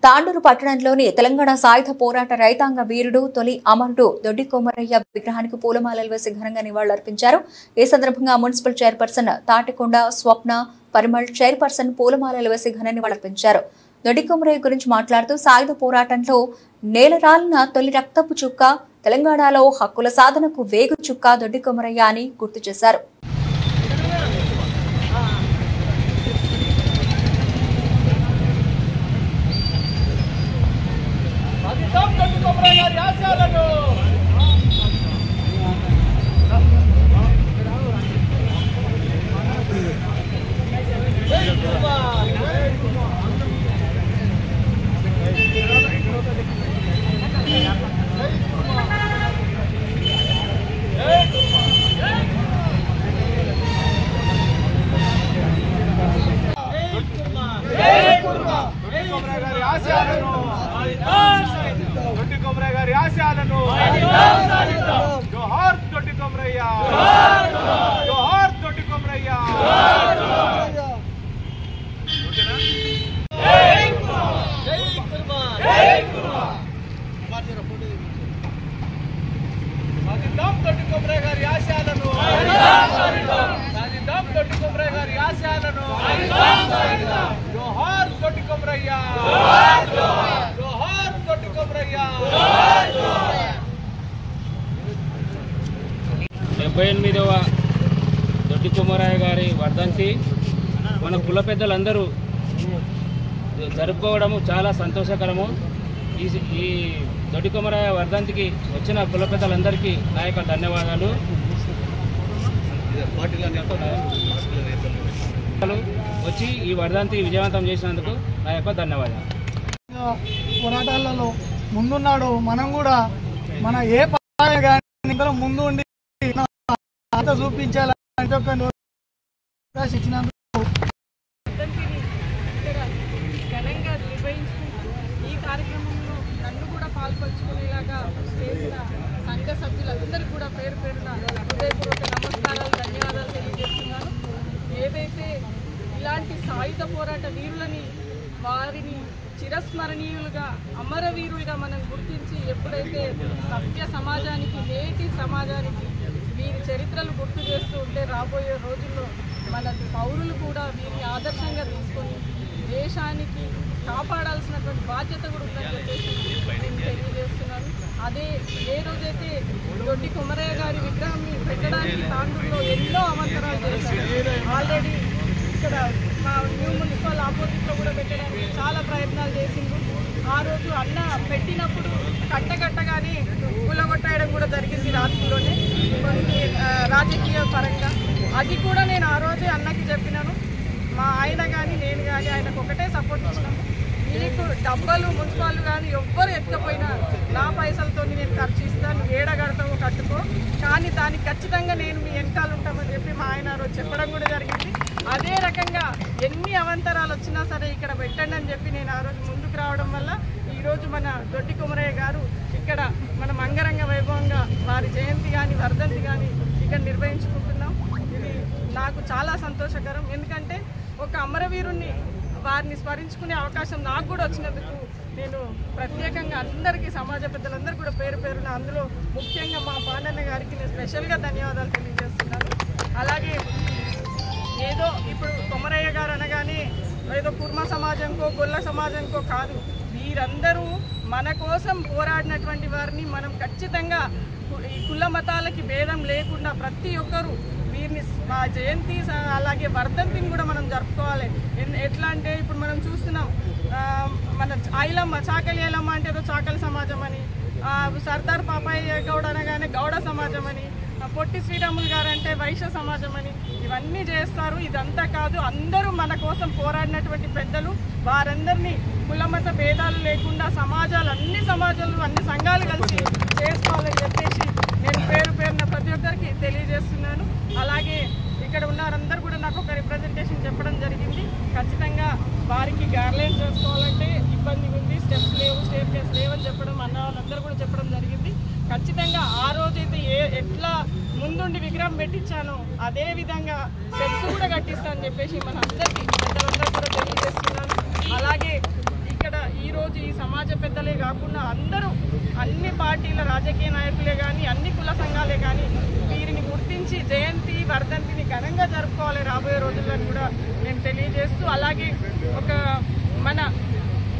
తాండూరు పట్టణంలోని తెలంగాణ సాయుధ పోరాట రైతాంగ వీరుడు తొలి అమరుడు దొడ్డి కొమరయ్య విగ్రహానికి పూలమాలలు వేసి ఘనంగా నివాళులర్పించారు. ఈ సందర్భంగా మున్సిపల్ చైర్పర్సన్ తాటికొండ స్వప్న పరిమళ్ చైర్పర్సన్ పూలమాలలు వేసి ఘన నివాళులర్పించారు. దొడ్డి కొమరయ్య గురించి మాట్లాడుతూ సాయుధ పోరాటంలో నేలరాలిన తొలి రక్తపు చుక్క, తెలంగాణలో హక్కుల సాధనకు వేగు చుక్క దొడ్డి కొమరయ్య అని గుర్తు చేశారు. దొడ్డి కొమరయ్య గారి వర్ధంతి మన కుల పెద్దలందరూ జరుపుకోవడము చాలా సంతోషకరము. ఈ దొడ్డి కొమరయ్య వర్ధంతికి వచ్చిన కుల పెద్దలందరికీ నా యొక్క ధన్యవాదాలు. వచ్చి ఈ వర్ధంతి విజయవంతం చేసినందుకు నా యొక్క ధన్యవాదాలు. పోరాటాలలో ముందున్నాడు. మనం కూడా మన ఏ కానీ ముందు ఉండి చూపించాలని ఇచ్చినందుకు ఘనంగా నిర్వహించుకుంటూ ఈ కార్యక్రమంలో నన్ను కూడా పాల్పంచుకునేలాగా చేసిన సంఘ సభ్యులందరికీ కూడా పేరు పేరున హృదయపూర్వక నమస్కారాలు, ధన్యవాదాలు తెలియజేస్తున్నాను. ఏదైతే ఇలాంటి సాయుధ పోరాట వీరులని వారిని చిరస్మరణీయులుగా అమరవీరులుగా మనం గుర్తించి ఎప్పుడైతే సభ్య సమాజానికి నేటి సమాజానికి వీరి చరిత్రలు గుర్తు చేస్తూ ఉంటే రాబోయే రోజుల్లో మన పౌరులు కూడా వీరిని ఆదర్శంగా తీసుకొని దేశానికి కాపాడాల్సినటువంటి బాధ్యత కూడా ఉందని చెప్పేసి నేను తెలియజేస్తున్నాను. అదే ఏ రోజైతే దొడ్డి కొమరయ్య గారి విగ్రహాన్ని పెట్టడానికి తాండూరులో ఎన్నో అవంతరాలు చేశారు. ఆల్రెడీ ఇక్కడ మా న్యూ మున్సిపల్ ఆపోజిట్లో కూడా పెట్టడానికి చాలా ప్రయత్నాలు చేసిండ్రు. ఆ రోజు అన్న పెట్టినప్పుడు కట్టగానే కూలగొట్టేయడం కూడా జరిగింది రాత్రిలోనే కొన్ని రాజకీయ పరంగా. అది కూడా నేను ఆ రోజే అన్నకి చెప్పినాను. మా ఆయన కానీ నేను కానీ ఆయనకు ఒకటే సపోర్ట్ ఇచ్చినాము. మీకు డబ్బలు మున్సిపాల్ కానీ ఎవ్వరు ఎత్తుకపోయినా నా పైసలతో నేను ఖర్చు ఇస్తాను, ఏడగడతావు కట్టుకో, కానీ దానికి ఖచ్చితంగా నేను మీ వెనకాల ఉంటామని చెప్పి మా ఆయన రోజు చెప్పడం కూడా జరిగింది. అదే రకంగా ఎన్ని అవంతరాలు వచ్చినా సరే ఇక్కడ పెట్టండి అని చెప్పి నేను ఆ రోజు ముందుకు రావడం వల్ల ఈరోజు మన దొడ్డి కొమరయ్య గారు ఇక్కడ మనం అంగరంగ వైభవంగా వారి జయంతి కానీ వర్ధంతి కానీ ఇక్కడ నిర్వహించుకుంటున్నాం. ఇది నాకు చాలా సంతోషకరం. ఎందుకంటే ఒక అమరవీరుణ్ణి వారిని స్మరించుకునే అవకాశం నాకు కూడా వచ్చినందుకు నేను ప్రత్యేకంగా అందరికీ సమాజ పెద్దలందరూ కూడా పేరు పేరున, అందులో ముఖ్యంగా మా పాండన్న గారికి నేను స్పెషల్గా ధన్యవాదాలు తెలియజేస్తున్నాను. అలాగే ఏదో ఇప్పుడు కొమరయ్య గారు అనగానే ఏదో కుర్మ సమాజంకో గొల్ల సమాజంకో కాదు, వీరందరూ మన కోసం పోరాడినటువంటి వారిని మనం ఖచ్చితంగా ఈ కుల మతాలకి భేదం లేకుండా ప్రతి ఒక్కరూ వీరిని మా జయంతి అలాగే వర్ధంతిని కూడా మనం జరుపుకోవాలి. ఎట్లా అంటే ఇప్పుడు మనం చూస్తున్నాం, మన ఐలమ్మ చాకలి ఐలమ్మ అంటే ఏదో చాకలి సమాజం అని, సర్దార్ పాపాయి గౌడ అనగానే గౌడ సమాజం అని, పొట్టి శ్రీరాములు గారు అంటే వైశ్య సమాజం అని ఇవన్నీ చేస్తారు. ఇదంతా కాదు, అందరూ మన కోసం పోరాడినటువంటి పెద్దలు. వారందరినీ కులమత భేదాలు లేకుండా సమాజాలు అన్ని సంఘాలు కలిసి చేసుకోవాలని చెప్పేసి నేను పేరు పేరున ప్రతి ఒక్కరికి తెలియజేస్తున్నాను. అలాగే ఇక్కడ ఉన్నారందరూ కూడా నాకు ఒక రిప్రజెంటేషన్ చెప్పడం జరిగింది. ఖచ్చితంగా వారికి గార్లైన్స్ చేసుకోవాలంటే ఇబ్బంది ఉంది, స్టెప్స్ లేవు, స్టేర్ కేసు లేవని చెప్పడం అన్న వాళ్ళందరూ కూడా చెప్పడం జరిగింది. ఖచ్చితంగా ఆ రోజైతే ఎట్లా ముందుండి విగ్రహం పెట్టించానో అదే విధంగా స్టెప్స్ కూడా కట్టిస్తా అని చెప్పేసి మన అందరికీ పెద్దలందరూ కూడా తెలియజేస్తున్నాను. అలాగే ఇక్కడ ఈ ఈరోజు ఈ సమాజ పెద్దలే కాకుండా అందరూ అన్ని పార్టీల రాజకీయ నాయకులే కానీ అన్ని కుల సంఘాలే కానీ వీరిని గుర్తించి జయంతి వర్ధంతిని ఘనంగా జరుపుకోవాలి రాబోయే రోజుల్లో కూడా నేను తెలియజేస్తూ, అలాగే ఒక మన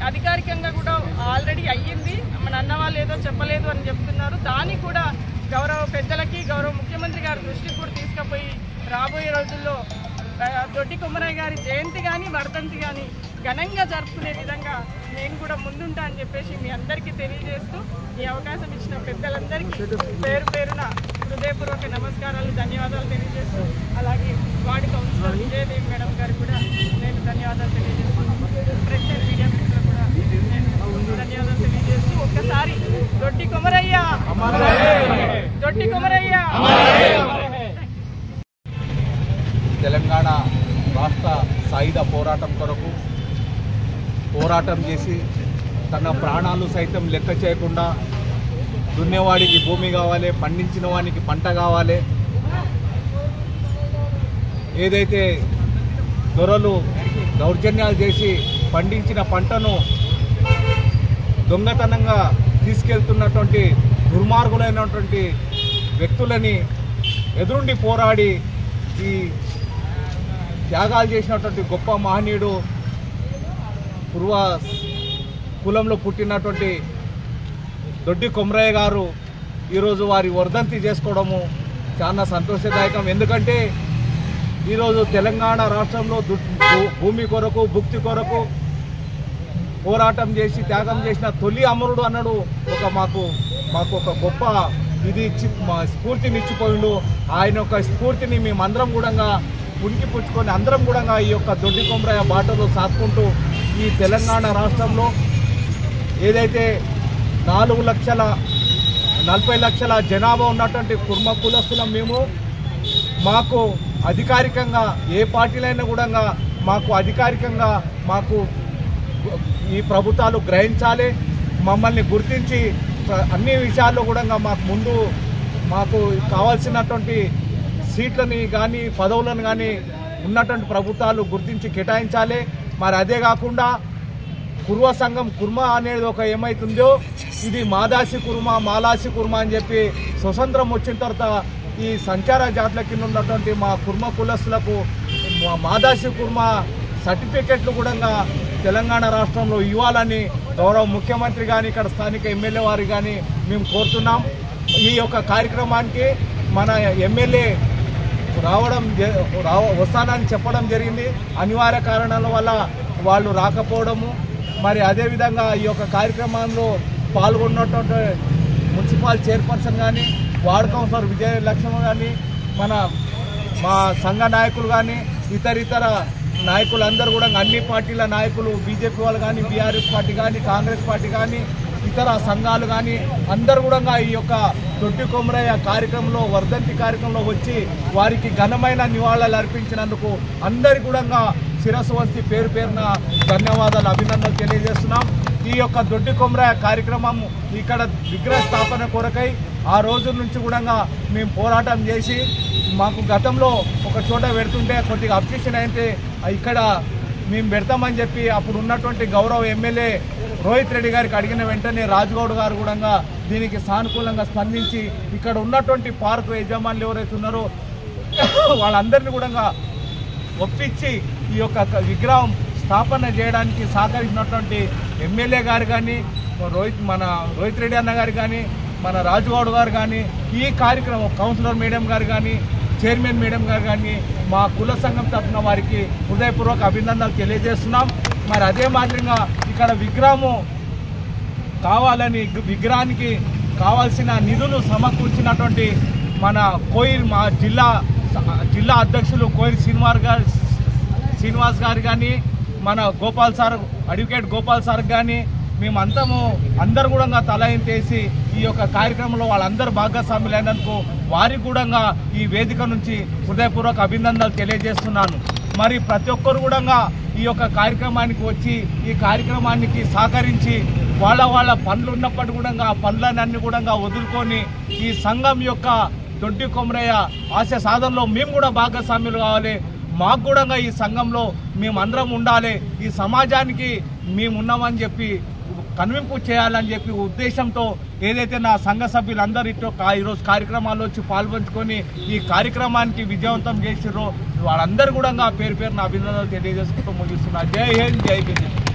అధికారికంగా కూడా ఆల్రెడీ అయ్యింది, మన అన్న వాళ్ళు ఏదో చెప్పలేదు అని చెప్తున్నారు. దానికి కూడా గౌరవ పెద్దలకి గౌరవ ముఖ్యమంత్రి గారి దృష్టికి కూడా తీసుకుపోయి రాబోయే రోజుల్లో దొడ్డి కొమరయ్య గారి జయంతి కానీ వర్ధంతి కానీ ఘనంగా జరుపుకునే విధంగా నేను కూడా ముందుంటా అని చెప్పేసి మీ అందరికీ తెలియజేస్తూ, ఈ అవకాశం ఇచ్చిన పెద్దలందరికీ పేరు పేరున హృదయపూర్వక నమస్కారాలు, ధన్యవాదాలు తెలియజేస్తూ, అలాగే వార్డు కౌన్సిలర్ విజయదేవి మేడం గారు కూడా నేను ధన్యవాదాలు తెలియజేస్తున్నాను. ప్రెస్ అండ్ మీడియా మిత్రులు కూడా నేను ధన్యవాదాలు తెలియజేస్తూ, ఒక్కసారి దొడ్డి కొమరయ్య దొడ్డి కొమరయ్య. తెలంగాణ రాష్ట్ర సాయుధ పోరాటం కొరకు పోరాటం చేసి తన ప్రాణాలు సైతం లెక్క చేయకుండా దున్నేవాడికి భూమి కావాలి, పండించిన వానికి పంట కావాలి, ఏదైతే దొరలు దౌర్జన్యాలు చేసి పండించిన పంటను దొంగతనంగా తీసుకెళ్తున్నటువంటి దుర్మార్గులైనటువంటి వ్యక్తులని ఎదురుండి పోరాడి ఈ త్యాగాలు చేసినటువంటి గొప్ప మహనీయుడు పూర్వ కులంలో పుట్టినటువంటి దొడ్డి కొమరయ్య గారు ఈరోజు వారి వర్ధంతి చేసుకోవడము చాలా సంతోషదాయకం. ఎందుకంటే ఈరోజు తెలంగాణ రాష్ట్రంలో భూమి కొరకు భుక్తి కొరకు పోరాటం చేసి త్యాగం చేసిన తొలి అమరుడు అన్నాడు మాకు ఒక గొప్ప ఇది స్ఫూర్తినిచ్చిపోయిండు. ఆయన యొక్క స్ఫూర్తిని మేమందరం కూడా ఉనికి పుచ్చుకొని అందరం కూడా ఈ యొక్క దొడ్డి కొమరయ్య బాటలో సాగుకుంటూ ఈ తెలంగాణ రాష్ట్రంలో ఏదైతే 4,40,00,000 జనాభా ఉన్నటువంటి కుర్మ కులస్తులం మేము, మాకు అధికారికంగా ఏ పార్టీలైనా కూడా మాకు అధికారికంగా మాకు ఈ ప్రభుత్వాలు గ్రహించాలి, మమ్మల్ని గుర్తించి అన్ని విషయాల్లో కూడా మాకు కావాల్సినటువంటి సీట్లని కానీ పదవులను కానీ ఉన్నటువంటి ప్రభుత్వాలు గుర్తించి కేటాయించాలి. మరి అదే కాకుండా కుర్మ సంఘం కుర్మ అనేది ఒక ఏమైతుందో ఇది మాదాసి కుర్మ మాలాసి కుర్మ అని చెప్పి స్వతంత్రం వచ్చిన తర్వాత ఈ సంచార జాతుల కింద ఉన్నటువంటి మా కుర్మ కులస్తులకు మాదాసి కుర్మ సర్టిఫికెట్లు కూడా తెలంగాణ రాష్ట్రంలో ఇవ్వాలని గౌరవ ముఖ్యమంత్రి కానీ ఇక్కడ స్థానిక ఎమ్మెల్యే వారి కానీ మేము కోరుతున్నాం. ఈ యొక్క కార్యక్రమానికి మన ఎమ్మెల్యే వస్తానని చెప్పడం జరిగింది. అనివార్య కారణాల వల్ల వాళ్ళు రాకపోవడము, మరి అదేవిధంగా ఈ యొక్క కార్యక్రమంలో పాల్గొన్నటువంటి మున్సిపల్ చైర్పర్సన్ కానీ వార్డు కౌన్సిలర్ విజయలక్ష్మి కానీ మా సంఘ నాయకులు కానీ ఇతర నాయకులందరూ కూడా అన్ని పార్టీల నాయకులు బీజేపీ వాళ్ళు కానీ బీఆర్ఎస్ పార్టీ కానీ కాంగ్రెస్ పార్టీ కానీ ఇతర సంఘాలు కానీ అందరూ కూడా ఈ యొక్క దొడ్డి కొమరయ్య కార్యక్రమంలో వర్ధంతి కార్యక్రమంలో వచ్చి వారికి ఘనమైన నివాళులు అర్పించినందుకు అందరికీ కూడా శిరస్సు వంచి పేరు పేరున ధన్యవాదాలు అభినందనలు తెలియజేస్తున్నాం. ఈ యొక్క దొడ్డి కొమరయ్య కార్యక్రమం ఇక్కడ విగ్రహ స్థాపన కొరకై ఆ రోజు నుంచి కూడా మేము పోరాటం చేసి మాకు గతంలో ఒక చోట పెడుతుంటే కొద్దిగా అబ్జెక్షన్ అయితే ఇక్కడ మేము పెడతామని చెప్పి అప్పుడు ఉన్నటువంటి గౌరవ ఎమ్మెల్యే రోహిత్ రెడ్డి గారికి అడిగిన వెంటనే రాజగౌడ్ గారు కూడా దీనికి సానుకూలంగా స్పందించి ఇక్కడ ఉన్నటువంటి పార్కు యజమానులు ఎవరైతే ఉన్నారో వాళ్ళందరినీ కూడా ఒప్పించి ఈ యొక్క విగ్రహం స్థాపన చేయడానికి సహకరించినటువంటి ఎమ్మెల్యే గారు కానీ రోహిత్ రెడ్డి అన్న గారు కానీ మన రాజగౌడ్ గారు కానీ ఈ కార్యక్రమం కౌన్సిలర్ మేడం గారు కానీ చైర్మన్ మేడం గారు కానీ మా కుల సంఘం తరఫున వారికి హృదయపూర్వక అభినందనలు తెలియజేస్తున్నాం. మరి అదే మాదిరిగా ఇక్కడ విగ్రహము కావాలని విగ్రహానికి కావాల్సిన నిధులు సమకూర్చినటువంటి మన మా జిల్లా అధ్యక్షులు కోయిర్ శ్రీనివాస్ గారు కానీ మన అడ్వకేట్ గోపాల్ సార్ కానీ అందరూ కూడా తలయించేసి ఈ యొక్క కార్యక్రమంలో వాళ్ళందరూ భాగస్వాములైనందుకు వారికి కూడా ఈ వేదిక నుంచి హృదయపూర్వక అభినందనలు తెలియజేస్తున్నాను. మరి ప్రతి ఒక్కరు కూడా ఈ యొక్క కార్యక్రమానికి వచ్చి ఈ కార్యక్రమానికి సహకరించి వాళ్ళ పనులు ఉన్నప్పటికీ కూడా ఆ పనులన్నీ కూడా వదులుకొని ఈ సంఘం యొక్క దొడ్డి కొమరయ్య ఆశయ సాధనలో మేము కూడా భాగస్వాములు కావాలి. మాకు కూడా ఈ సంఘంలో మేమందరం ఉండాలి, ఈ సమాజానికి మేము ఉన్నామని చెప్పి కనువింపు చేయాలని చెప్పి ఉద్దేశంతో ఏదైతే నా సంఘ సభ్యులందరితో ఈరోజు కార్యక్రమాల్లో వచ్చి పాల్పంచుకొని ఈ కార్యక్రమానికి విజయవంతం చేసిర్రో వాళ్ళందరూ కూడా పేరు పేరున అభినందనలు తెలియజేసుకుంటూ ముగిస్తున్నా. జై హింద్, జై బీజేపీ.